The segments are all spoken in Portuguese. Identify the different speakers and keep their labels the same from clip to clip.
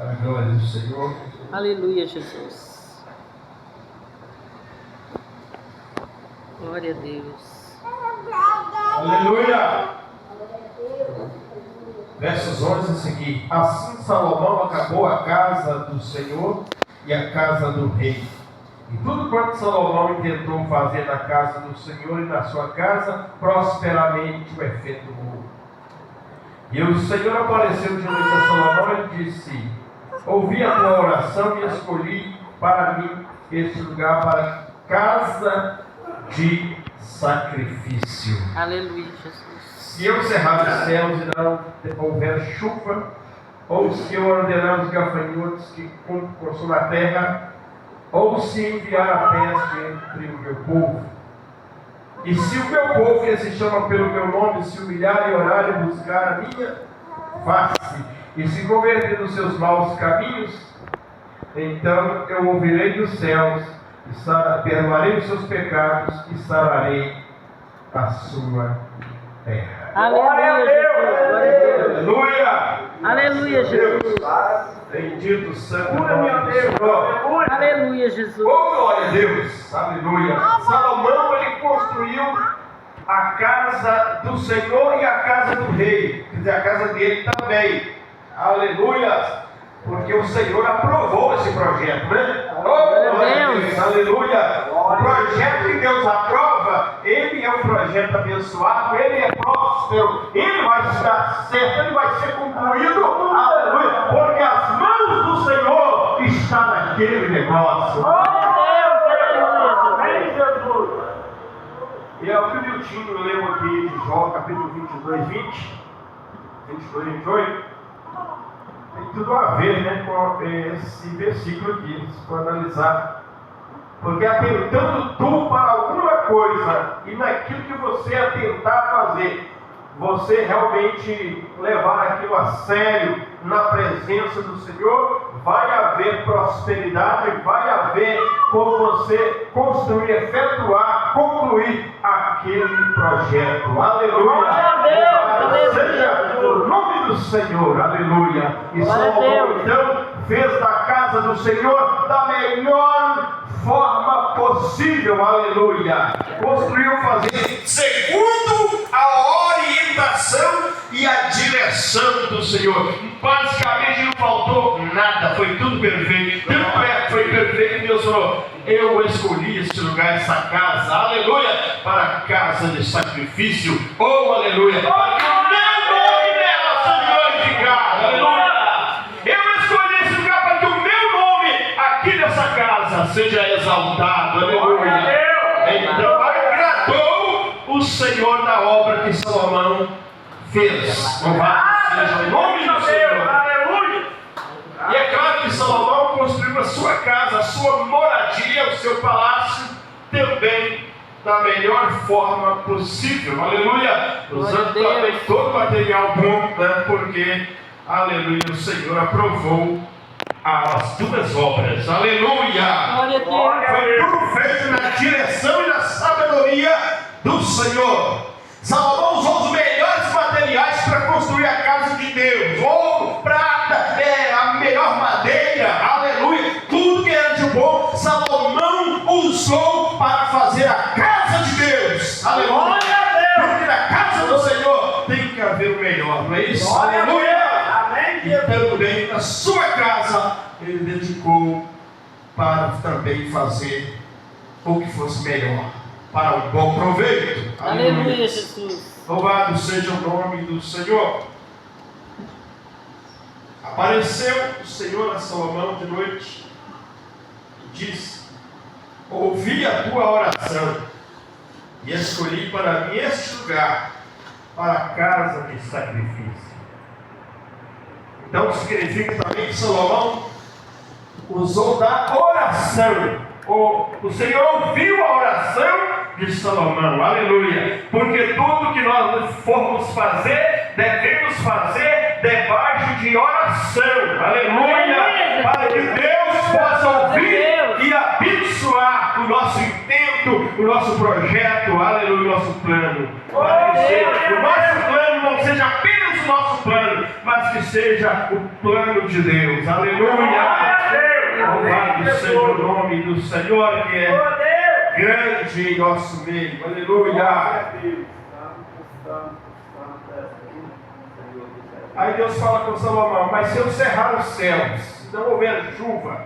Speaker 1: Para a glória do Senhor.
Speaker 2: Aleluia, Jesus. Glória a Deus.
Speaker 1: Aleluia. Versos 11 a seguir. Assim Salomão acabou a casa do Senhor e a casa do rei. E tudo quanto Salomão intentou fazer na casa do Senhor e na sua casa, prosperamente o efetuou. E o Senhor apareceu de noite a Salomão e disse: ouvi a tua oração e escolhi para mim este lugar para casa de sacrifício.
Speaker 2: Aleluia, Jesus.
Speaker 1: Se eu cerrar os céus e não houver chuva, ou se eu ordenar os gafanhotos que consumam a terra, ou se enviar a peste entre o meu povo. E se o meu povo, que se chama pelo meu nome, se humilhar e orar e buscar a minha face, e se converter dos seus maus caminhos, então eu ouvirei dos céus, e perdoarei os seus pecados e sararei a sua terra.
Speaker 2: Aleluia, Jesus. Glória a Deus.
Speaker 1: Aleluia!
Speaker 2: Aleluia, Jesus.
Speaker 1: Bendito santo nome do Senhor.
Speaker 2: Aleluia, Jesus.
Speaker 1: Oh, glória a Deus! Aleluia! Salomão, ele construiu a casa do Senhor e a casa do rei, quer dizer, a casa dele também. Aleluia! Porque o Senhor aprovou esse projeto, né? Oh, glória a Deus! Aleluia! O projeto que Deus aprova, ele é um projeto abençoado, ele é próspero, ele vai dar certo, ele vai ser concluído, aleluia! Porque as mãos do Senhor estão naquele negócio. Amém, Jesus! E é o que o Miltinho, eu lembro aqui de Jó, capítulo 22, 20, 22, 28. Tem tudo a ver, né, com esse versículo aqui, se for analisar. Porque atentando tu para alguma coisa, e naquilo que você atentar fazer, você realmente levar aquilo a sério, na presença do Senhor, vai haver prosperidade, vai haver como você construir, efetuar, concluir aquele projeto. Aleluia! Seja o nome do Senhor, aleluia! E Salomão então fez da casa do Senhor da melhor forma possível, aleluia! Construiu fazer segundo a orientação e a direção do Senhor. Basicamente não faltou nada, foi tudo perfeito. Tanto é que foi perfeito que Deus falou: eu escolhi esse lugar, essa casa, aleluia, para a casa de sacrifício, oh aleluia, para que o meu nome nela seja glorificado, aleluia. Eu escolhi esse lugar para que o meu nome aqui nessa casa seja exaltado, aleluia. Então agradou o Senhor na obra que Salomão fez. Louvado seja o nome do Senhor. Aleluia. E é claro que Salomão construiu a sua casa, a sua moradia, o seu palácio, também da melhor forma possível. Aleluia. Usando também todo o material bom, né? Porque, aleluia, o Senhor aprovou as duas obras. Aleluia. Foi tudo feito na direção e na sabedoria do Senhor. Salomão usou os melhores materiais para construir a casa de Deus: ouro, prata, a melhor madeira, aleluia, tudo que era de bom, Salomão usou para fazer a casa de Deus, aleluia. Porque na casa do Senhor tem que haver o melhor, não é isso? Aleluia. E também na sua casa ele dedicou para também fazer o que fosse melhor, para um bom proveito.
Speaker 2: Aleluia, Jesus.
Speaker 1: Louvado seja o nome do Senhor. Apareceu o Senhor a Salomão de noite e disse: ouvi a tua oração e escolhi para mim este lugar, para a casa de sacrifício. Então significa também que Salomão usou da oração. O Senhor ouviu a oração de Salomão, aleluia, porque tudo que nós formos fazer, devemos fazer debaixo de oração, aleluia, para que Deus possa ouvir e abençoar o nosso intento, o nosso projeto, aleluia, o nosso plano. Para que o nosso plano não seja apenas o nosso plano, mas que seja o plano de Deus, aleluia. Louvado seja o nome do Senhor, que é grande em nosso meio, aleluia. Aí Deus fala com Salomão: mas se eu cerrar os céus, não houver chuva,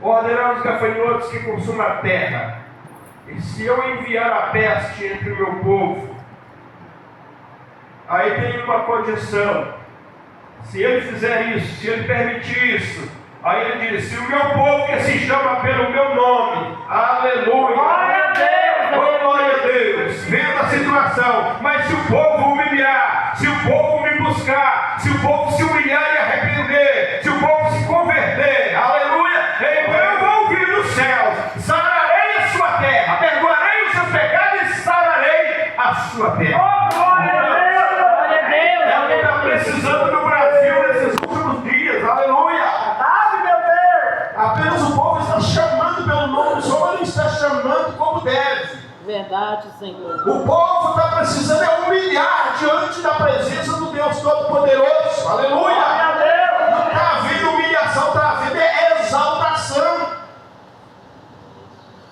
Speaker 1: ordenar os gafanhotos que consumam a terra, e se eu enviar a peste entre o meu povo, aí tem uma condição: se ele fizer isso, se ele permitir isso, aí ele diz: se o meu povo que se chama pelo meu nome, aleluia, glória a Deus, glória a Deus, vendo a situação, mas se o povo humilhar, se o povo me buscar, se o povo se humilhar e arrepender, se o povo se converter, aleluia, então eu vou ouvir dos céus, sararei a sua terra, perdoarei os seus pecados e sararei a sua terra. Glória a Deus, glória a Deus. É o que está precisando no Brasil nesses últimos dias, aleluia. Apenas o povo está chamando pelo nome do Senhor, ele está chamando como deve.
Speaker 2: Verdade, Senhor.
Speaker 1: O povo está precisando humilhar diante da presença do Deus Todo-Poderoso. Aleluia! Não está havendo humilhação, está havendo exaltação.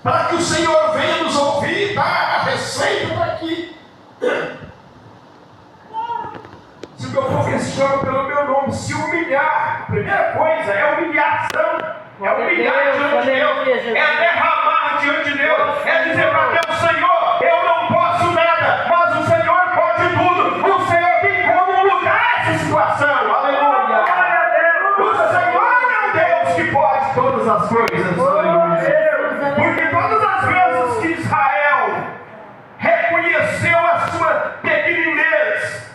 Speaker 1: Para que o Senhor venha nos ouvir, tá? A receita está aqui. Se o meu povo que se chama pelo meu nome se humilhar, a primeira coisa é humilhação. É humilhar diante de Deus, é derramar diante de Deus, é dizer para Deus: Senhor, eu não posso nada, mas o Senhor pode tudo. O Senhor tem como mudar essa situação, aleluia. O Senhor é o Deus que pode todas as coisas, aleluia. Porque todas as vezes que Israel reconheceu a sua pequenez,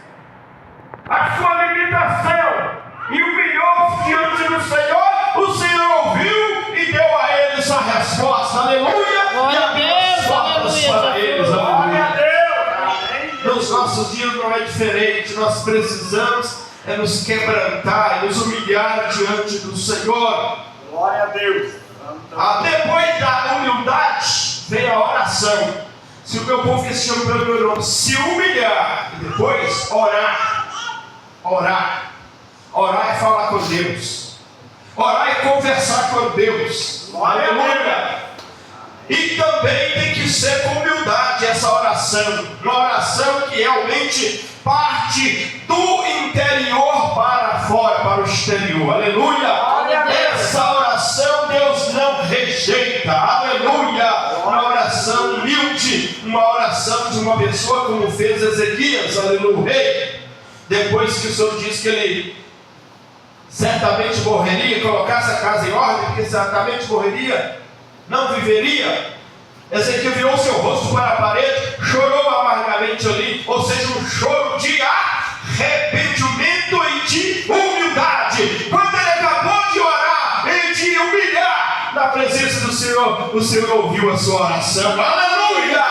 Speaker 1: a sua limitação, e humilhou-se diante do Senhor, o Senhor ouviu e deu a eles a resposta, aleluia,
Speaker 2: glória a Deus,
Speaker 1: para eles, aleluia. Nos nossos dias não é diferente, nós precisamos nos quebrantar e nos humilhar diante do Senhor.
Speaker 3: Glória a Deus.
Speaker 1: Depois da humildade vem a oração. Se o meu povo que se chama pelo meu nome se humilhar e depois orar é falar com Deus. Orar é conversar com Deus. Aleluia. E também tem que ser com humildade essa oração. Uma oração que realmente parte do interior para fora, para o exterior. Aleluia. Essa oração Deus não rejeita. Aleluia. Uma oração humilde, uma oração de uma pessoa como fez Ezequias, aleluia, o rei. Depois que o Senhor disse que ele certamente morreria, colocasse a casa em ordem, porque certamente morreria, não viveria, Ezequiel virou seu rosto para a parede, chorou amargamente ali, ou seja, um choro de arrependimento e de humildade. Quando ele acabou de orar e de humilhar na presença do Senhor, o Senhor ouviu a sua oração, aleluia,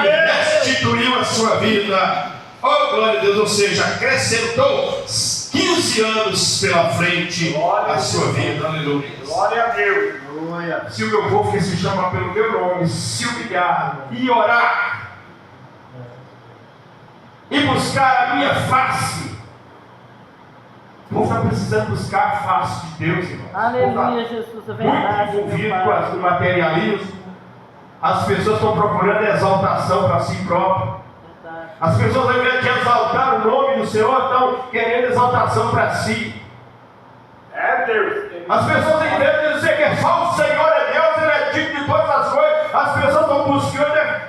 Speaker 1: e restituiu a sua vida. Oh, glória a Deus, ou seja, acrescentou 15 anos pela frente a sua vida, aleluia.
Speaker 3: Glória a Deus.
Speaker 1: Se o meu povo que se chama pelo meu nome se humilhar e orar e buscar a minha face, o povo está precisando buscar a face de Deus, irmão.
Speaker 2: Aleluia, Jesus, é verdade.
Speaker 1: Muito envolvido com o materialismo. As pessoas estão procurando exaltação para si próprias. As pessoas, ao invés de exaltar o nome do Senhor, estão querendo exaltação para si.
Speaker 3: É Deus.
Speaker 1: As pessoas, em vez de dizer que só o Senhor é Deus, Ele é digno de todas as coisas, as pessoas estão buscando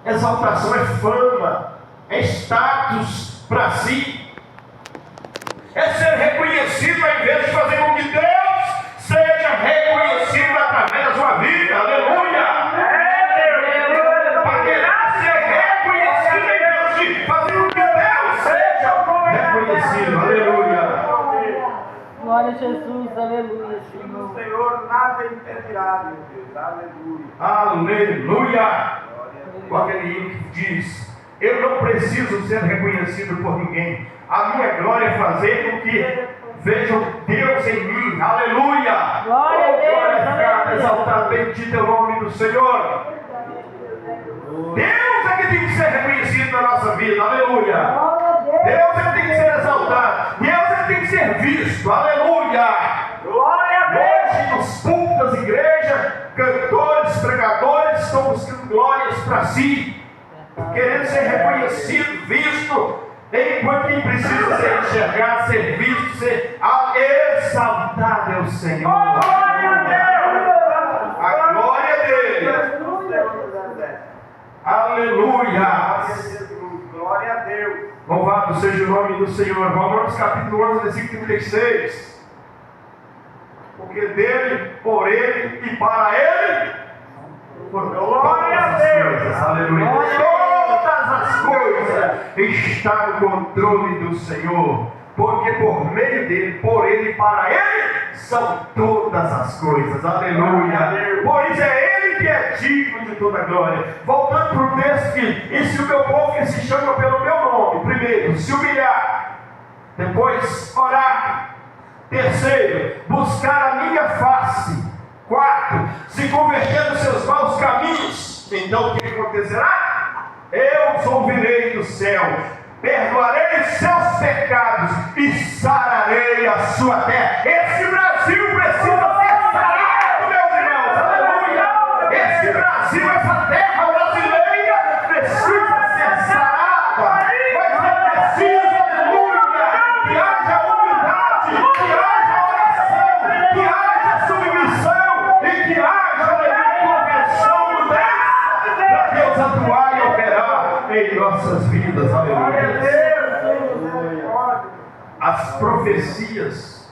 Speaker 1: exaltação, é fama, é status para si. É ser reconhecido, ao invés de fazer com que Deus seja reconhecido através da sua vida. Aleluia! Aleluia.
Speaker 2: Glória a Jesus, aleluia, Senhor.
Speaker 3: O Senhor nada impedirá, meu Deus. Aleluia.
Speaker 1: Aleluia. O aquele que diz: eu não preciso ser reconhecido por ninguém. A minha glória é fazer com que vejam Deus em mim. Aleluia!
Speaker 2: Glória a Deus,
Speaker 1: Glória a ficar
Speaker 2: aleluia.
Speaker 1: exaltado, bendito é o nome do Senhor. Deus é que tem que ser reconhecido na nossa vida. Aleluia! Deus é que tem que ser exaltado. Deus é que tem que ser visto. Aleluia!
Speaker 3: Glória a Deus.
Speaker 1: Hoje, nos cultos das igrejas, cantores, pregadores estão buscando glórias para si, querendo ser reconhecido, visto, enquanto quem precisa ser enxergado, ser visto, ser exaltado é o Senhor.
Speaker 3: Glória a Deus.
Speaker 1: A glória dele. Aleluia.
Speaker 3: Glória a Deus.
Speaker 1: Louvado seja o nome do Senhor. Romanos capítulo 11, versículo 36. Porque dele, por ele e para ele, por
Speaker 3: Glória a
Speaker 1: todas as
Speaker 3: Deus.
Speaker 1: coisas. Aleluia. Todas as coisas estão no controle do Senhor. Porque por meio dele, por ele e para ele, são todas as coisas. Aleluia. Por isso é ele que é digno de toda glória. Voltando para o texto que, e se o meu povo que se chama pelo meu nome, primeiro, se humilhar, depois orar, terceiro, buscar a minha face, quarto, se converter dos seus maus caminhos, então o que acontecerá? Eu os ouvirei do céu, perdoarei os seus pecados e sararei a sua terra. Esse Brasil precisa ser sarado, meus irmãos. Aleluia! Esse Brasil, essa terra brasileira precisa ser sarada. Mas é preciso, aleluia, que haja humildade, que haja oração, que haja submissão e que haja, aleluia, conversão, mudança, para Deus atuar e operar em nossas vidas. Aleluia. As profecias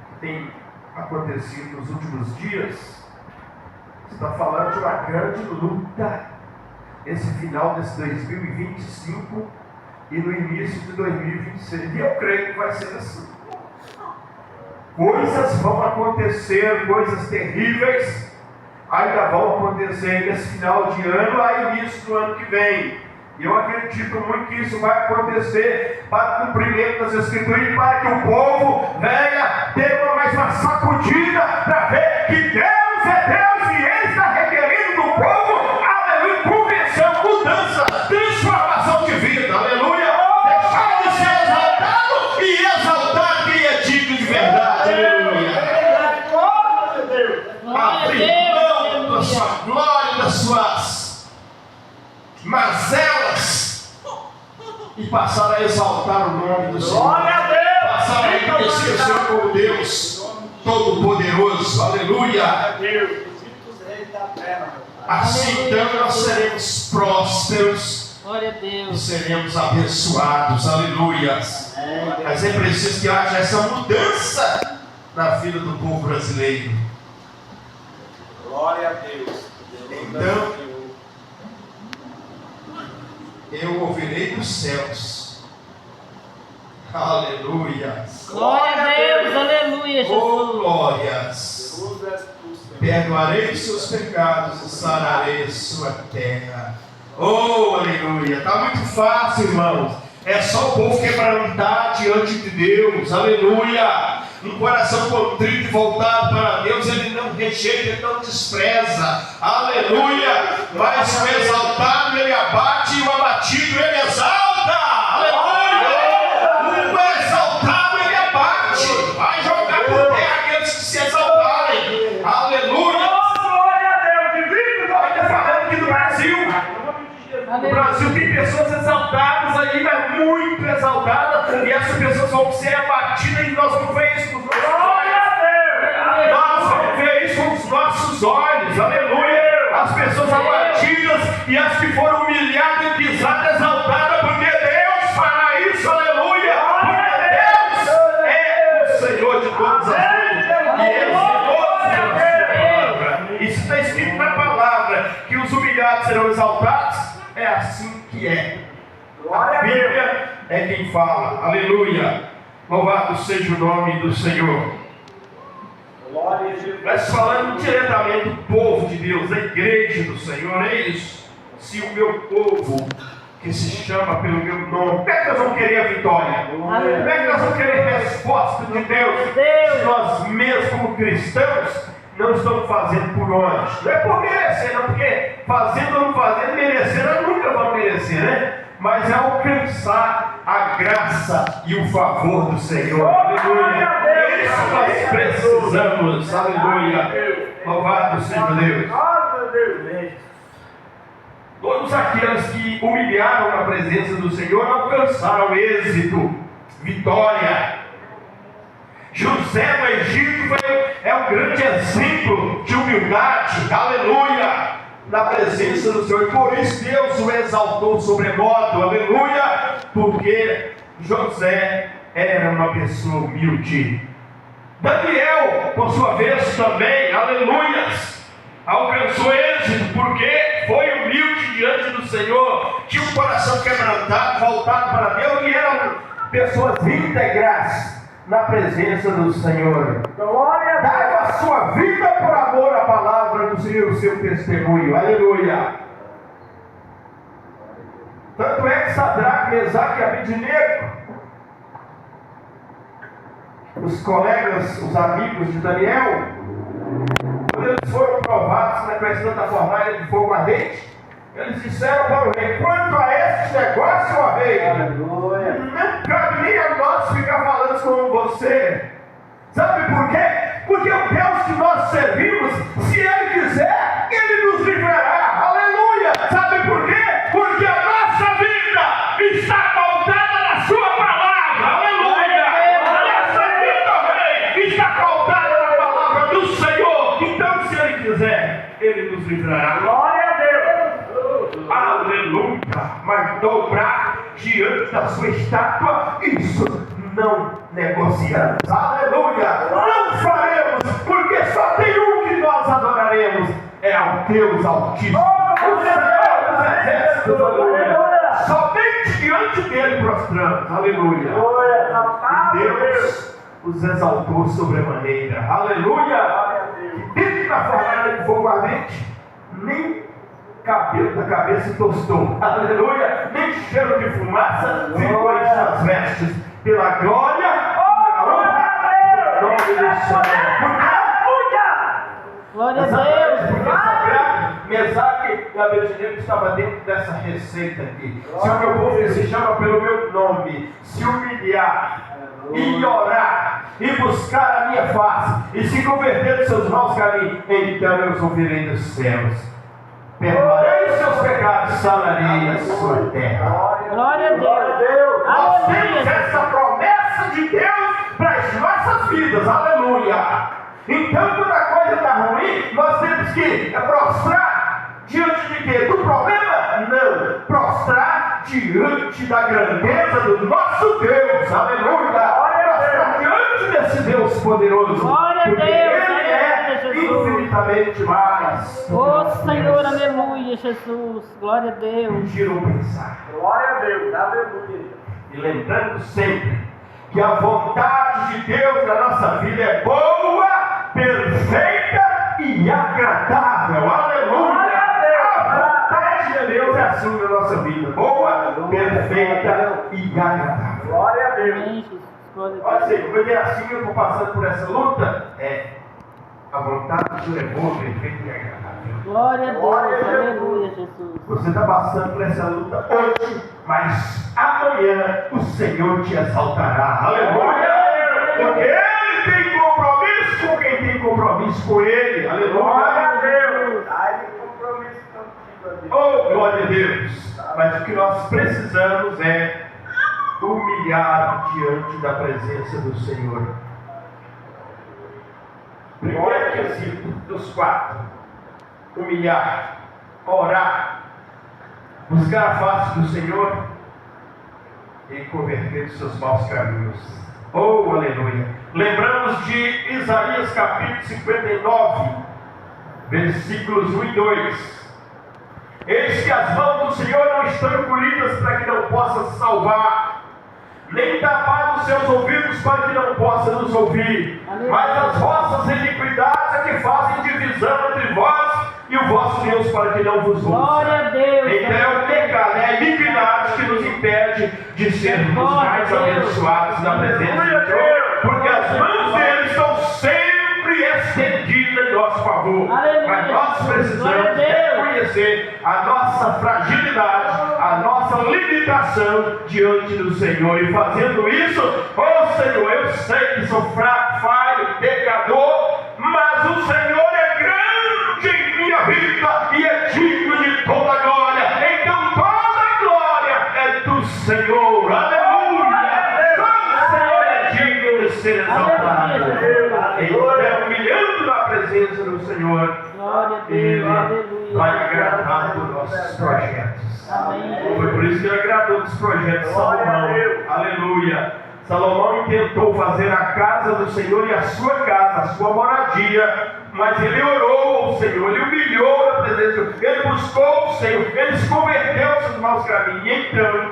Speaker 1: que têm acontecido nos últimos dias está falando de uma grande luta esse final desse 2025 e no início de 2026. E eu creio que vai ser assim. Coisas vão acontecer, coisas terríveis ainda vão acontecer nesse final de ano, a início do ano que vem. E eu acredito muito que isso vai acontecer para o cumprimento das Escrituras e para que o povo venha ter uma sacudida para ver que Deus é Deus e Ele está requerendo do povo, aleluia, conversão, mudança, transformação de vida, aleluia, deixar de ser exaltado e exaltar quem é digno de verdade, aleluia. Abrir mão da sua glória, das suas mazelas e passar a exaltar o nome do Senhor.
Speaker 3: Glória a Deus.
Speaker 1: Passar a reconhecer o Senhor como Deus Todo-Poderoso. Aleluia. Assim então nós seremos prósperos.
Speaker 2: Glória a
Speaker 1: E
Speaker 2: Deus.
Speaker 1: seremos abençoados. Aleluia. Mas é preciso que haja essa mudança na vida do povo brasileiro.
Speaker 3: Glória a Deus.
Speaker 1: Então, eu ouvirei dos céus. Aleluia.
Speaker 2: Glória a Deus. Aleluia,
Speaker 1: Oh,
Speaker 2: Jesus.
Speaker 1: glórias. Perdoarei os seus pecados e sararei a sua terra. Oh, aleluia. Está muito fácil, irmãos. É só o povo quebrantar diante de Deus. Aleluia. Um coração contrito e voltado para Deus, Ele não rejeita, Ele não despreza. Aleluia. Mas o exaltado Ele abate e o abatido Ele exalta. Aleluia. O exaltado Ele abate. Vai jogar por terra aqueles que se exaltarem. Aleluia.
Speaker 3: Glória a Deus. Divino.
Speaker 1: Está falando aqui do Brasil. No Brasil tem pessoas exaltadas aí, mas muito exaltadas, e essas pessoas vão ser abatidas e nós vamos ver isso com os nossos olhos. Nós vamos ver isso com os nossos olhos, aleluia. As pessoas abatidas e as que foram humilhadas e pisadas, exaltadas, porque Deus fará isso, aleluia. Porque Deus é o Senhor de todas as coisas, e Ele é todas. Isso está escrito na palavra, que os humilhados serão exaltados. É assim que é. A Bíblia é quem fala. Aleluia. Louvado seja o nome do Senhor.
Speaker 3: Glória a Jesus.
Speaker 1: Mas falando diretamente do povo de Deus, da igreja do Senhor, é isso. Se o meu povo que se chama pelo meu nome. Como é que nós vamos querer a vitória? Como é que nós vamos querer resposta de Deus? Se nós mesmos, como cristãos, não estamos fazendo por onde? Não é por merecer, não, porque fazendo ou não fazendo, merecer, nós nunca vamos merecer, né? Mas é alcançar a graça e o favor do Senhor. Aleluia. É isso que nós precisamos. Aleluia. Louvado seja Deus. Todos aqueles que humilharam na presença do Senhor alcançaram êxito, vitória. José no Egito é um grande exemplo de humildade, aleluia, na presença do Senhor. Por isso Deus o exaltou sobremodo, aleluia, porque José era uma pessoa humilde. Daniel, por sua vez, também, aleluias, alcançou êxito, porque foi humilde diante do Senhor, tinha um coração quebrantado, voltado para Deus, e eram pessoas íntegras na presença do Senhor. Dava a sua vida por amor à palavra do Senhor, o seu testemunho, aleluia. Tanto é que Sadraque, Mesaque e Abednego, os colegas, os amigos de Daniel, quando eles foram provados na questão da fornalha de fogo ardente, eles disseram para o rei: quanto a este negócio, ó rei, não cabe nem a nós ficar falando com você. Sabe por quê? Porque o Deus que nós servimos, se Ele quiser, Ele nos livrará. Aleluia! Sabe por quê? Porque a nossa vida está pautada na Sua palavra. Aleluia! A nossa vida, rei, está pautada na palavra do Senhor. Então, se Ele quiser, Ele nos livrará. Glória a Deus! Aleluia! Mas dobrar diante da sua estátua, isso não negociamos. Aleluia! Não faremos, porque só tem um que nós adoraremos, é ao Deus Altíssimo, o Senhor dos Exércitos. Aleluia! Somente diante dele prostramos. Aleluia! E Deus os exaltou sobremaneira. Aleluia! E dentro da fornalha de fogo ardente, nem cabelo da cabeça tostou, aleluia, nem cheiro de fumaça ficou em suas vestes, pela glória, a honra, nome do Senhor.
Speaker 2: Glória a Deus.
Speaker 1: Porque Sadraque, Mesaque e Abednego estavam dentro dessa receita aqui. Se o meu povo que se chama pelo meu nome se humilhar e orar e buscar a minha face e se converter dos seus maus caminhos, então eu os ouvirei dos céus. Perdoarei os seus pecados, sararei a sua terra.
Speaker 2: Glória a Deus.
Speaker 1: Nós temos essa promessa de Deus para as nossas vidas. Aleluia. Então, quando a coisa está ruim, nós temos que prostrar diante de quê? Do problema? Não. Prostrar diante da grandeza do nosso Deus. Aleluia. Prostrar diante desse Deus poderoso.
Speaker 2: Glória a Deus.
Speaker 1: Ele é infinitamente mais.
Speaker 2: Ô Senhor, aleluia, Jesus. Glória a Deus.
Speaker 1: Tirou pensar.
Speaker 3: Glória a Deus, aleluia.
Speaker 1: E lembrando sempre que a vontade de Deus na nossa vida é boa, perfeita e agradável. Aleluia! A vontade de Deus é assim na nossa vida: boa, perfeita e agradável.
Speaker 3: Glória a Deus.
Speaker 2: Amém, Jesus. Glória a
Speaker 1: Olha
Speaker 2: Deus.
Speaker 1: assim, porque assim eu estou passando por essa luta, a vontade de Deus é boa, perfeita e agradável.
Speaker 2: Glória a Deus. Aleluia, Jesus.
Speaker 1: Você está passando por essa luta hoje, mas amanhã o Senhor te exaltará. Aleluia! Porque Ele tem compromisso com quem tem compromisso com Ele. Aleluia!
Speaker 3: Glória a Deus. Ai, que compromisso contigo, Deus.
Speaker 1: Oh, glória a Deus! Mas o que nós precisamos é humilhar diante da presença do Senhor. Primeiro quesito dos 4: humilhar, orar, buscar a face do Senhor e converter os seus maus caminhos. Oh, aleluia! Lembramos de Isaías capítulo 59, versículos 1 e 2. Eis que as mãos do Senhor não estão encolhidas para que não possa salvar, nem tapados os seus ouvidos para que não possa nos ouvir. Mas as vossas iniquidades é que fazem divisão entre vós e o vosso Deus para que não vos ouça.
Speaker 2: Glória a Deus.
Speaker 1: Então é o pecado, é a iniquidade nos impede de sermos os mais abençoados na presença de Deus, porque as mãos dele estão sempre estendidas em nosso favor. Mas nós precisamos reconhecer a nossa fragilidade, a nossa limitação diante do Senhor. E fazendo isso, Senhor, eu sei que sou fraco, falho, pecador, mas o Senhor é grande em minha vida e é digno de toda a glória. Então toda a glória é do Senhor. Aleluia! Só o Senhor é digno de ser exaltado. Então, humilhando na presença do Senhor, Ele vai agradar dos nossos projetos. Foi por isso que Ele agradou dos projetos de Salomão. Aleluia! Salomão intentou fazer a casa do Senhor e a sua casa, a sua moradia, mas ele orou ao Senhor, ele humilhou na presença do Senhor, ele buscou o Senhor, ele se converteu aos seus maus caminhos, e então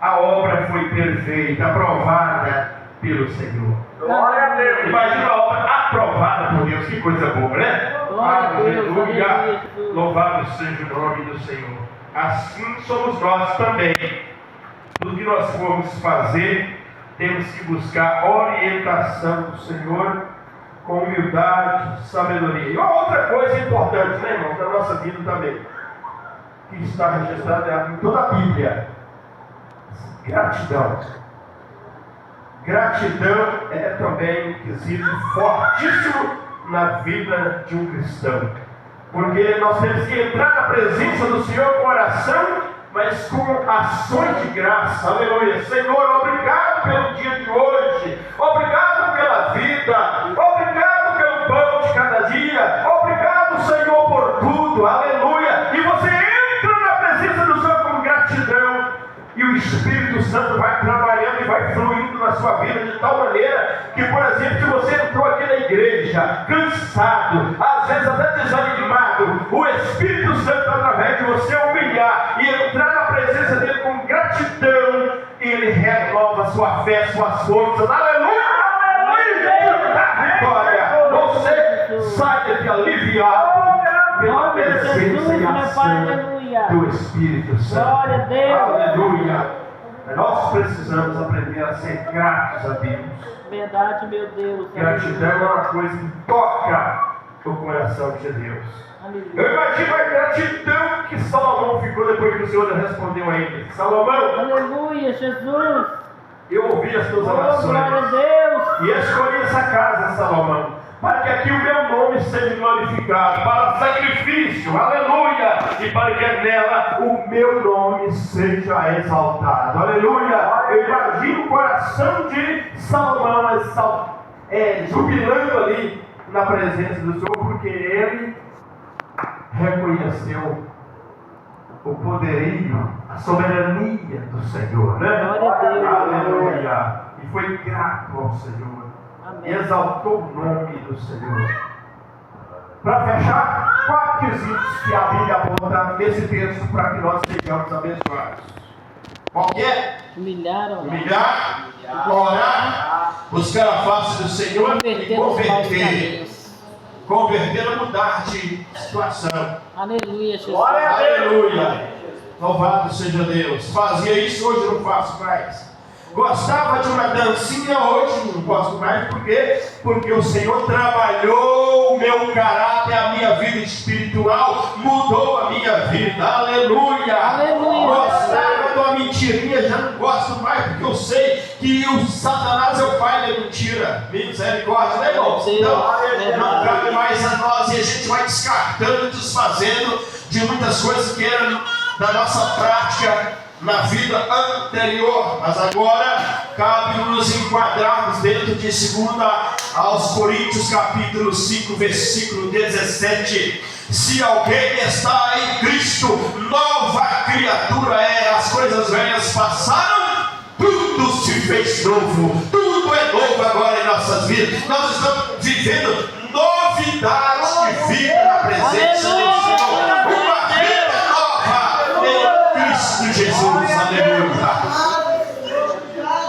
Speaker 1: a obra foi perfeita, aprovada pelo Senhor.
Speaker 3: Glória a Deus.
Speaker 1: Imagina a obra aprovada por Deus, que coisa boa, né? Aleluia! Louvado seja o nome do Senhor. Assim somos nós também. Tudo que nós formos fazer, temos que buscar orientação do Senhor com humildade, sabedoria. E uma outra coisa importante, né, irmãos, na nossa vida também, que está registrada em toda a Bíblia: gratidão. Gratidão é também um quesito fortíssimo na vida de um cristão, porque nós temos que entrar na presença do Senhor com oração, mas com ações de graça. Aleluia. Senhor, obrigado pelo dia de hoje, obrigado pela vida, obrigado pelo pão de cada dia, obrigado, Senhor, por tudo. Aleluia. E você entra na presença do Senhor com gratidão, e o Espírito Santo vai trabalhando e vai fluindo na sua vida de tal maneira que, por exemplo, se você entrou aqui na igreja cansado, às vezes até desanimado, o Espírito Santo, através de você humilhar e entrar na presença dele com gratidão, ele renova sua fé, suas forças. Aleluia! Vitória! Você sai daqui aliviado pela presença e ação do Espírito Santo.
Speaker 2: Glória a Deus.
Speaker 1: Aleluia! Nós precisamos aprender a ser gratos a Deus.
Speaker 2: Verdade, meu Deus.
Speaker 1: Gratidão é uma coisa que toca o coração de Deus.
Speaker 2: Aleluia.
Speaker 1: Eu imagino a gratidão que Salomão ficou depois que o Senhor respondeu a ele. Salomão,
Speaker 2: Aleluia, Jesus.
Speaker 1: eu ouvi as tuas
Speaker 2: Oh, glória a
Speaker 1: orações
Speaker 2: Deus.
Speaker 1: e escolhi essa casa, Salomão, para que aqui o meu nome seja glorificado, para sacrifício, aleluia, e para que nela o meu nome seja exaltado, aleluia. Eu imagino o coração de Salomão jubilando ali na presença do Senhor, porque ele reconheceu o poderio, a soberania do Senhor, né?
Speaker 2: Glória a Deus.
Speaker 1: Aleluia. E foi grato ao Senhor.
Speaker 2: Amém.
Speaker 1: Exaltou o nome do Senhor. Para fechar, 4 quesitos que a Bíblia aponta nesse texto para que nós sejamos abençoados. Qual que é?
Speaker 2: Humilharam.
Speaker 1: Humilhar, orar, buscar a face do Senhor e converter. Converter a mudar de situação.
Speaker 2: Aleluia, Jesus.
Speaker 3: Glória a Deus.
Speaker 1: Aleluia. Louvado seja Deus. Fazia isso, hoje eu não faço mais. Gostava de uma dancinha, hoje não gosto mais. Por quê? Porque o Senhor trabalhou o meu caráter, a minha vida espiritual, mudou a minha vida. Aleluia.
Speaker 2: Aleluia.
Speaker 1: Gostava de uma mentirinha, já não gosto mais, porque eu sei que o Satanás é o pai da mentira. Misericórdia, né, irmão? Então, não cabe mais a nós, e a gente vai descartando, desfazendo de muitas coisas que eram da nossa prática na vida anterior, mas agora cabe nos enquadrarmos dentro de 2 aos Coríntios capítulo 5, versículo 17. Se alguém está em Cristo, nova criatura é, as coisas velhas passaram, tudo se fez novo, tudo é novo agora em nossas vidas. Nós estamos vivendo novidades de vida na presença do Senhor, uma vida nova em Cristo Jesus. Aleluia.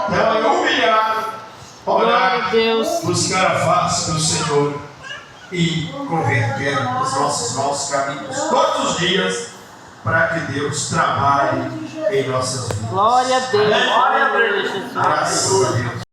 Speaker 1: Então é humilhar, orar, buscar a face do Senhor e converter os nossos maus caminhos todos os dias,
Speaker 4: para que Deus trabalhe em nossas vidas.
Speaker 2: Glória a Deus.
Speaker 4: Amém?
Speaker 2: Glória a Deus, Jesus.
Speaker 4: Graças a Deus.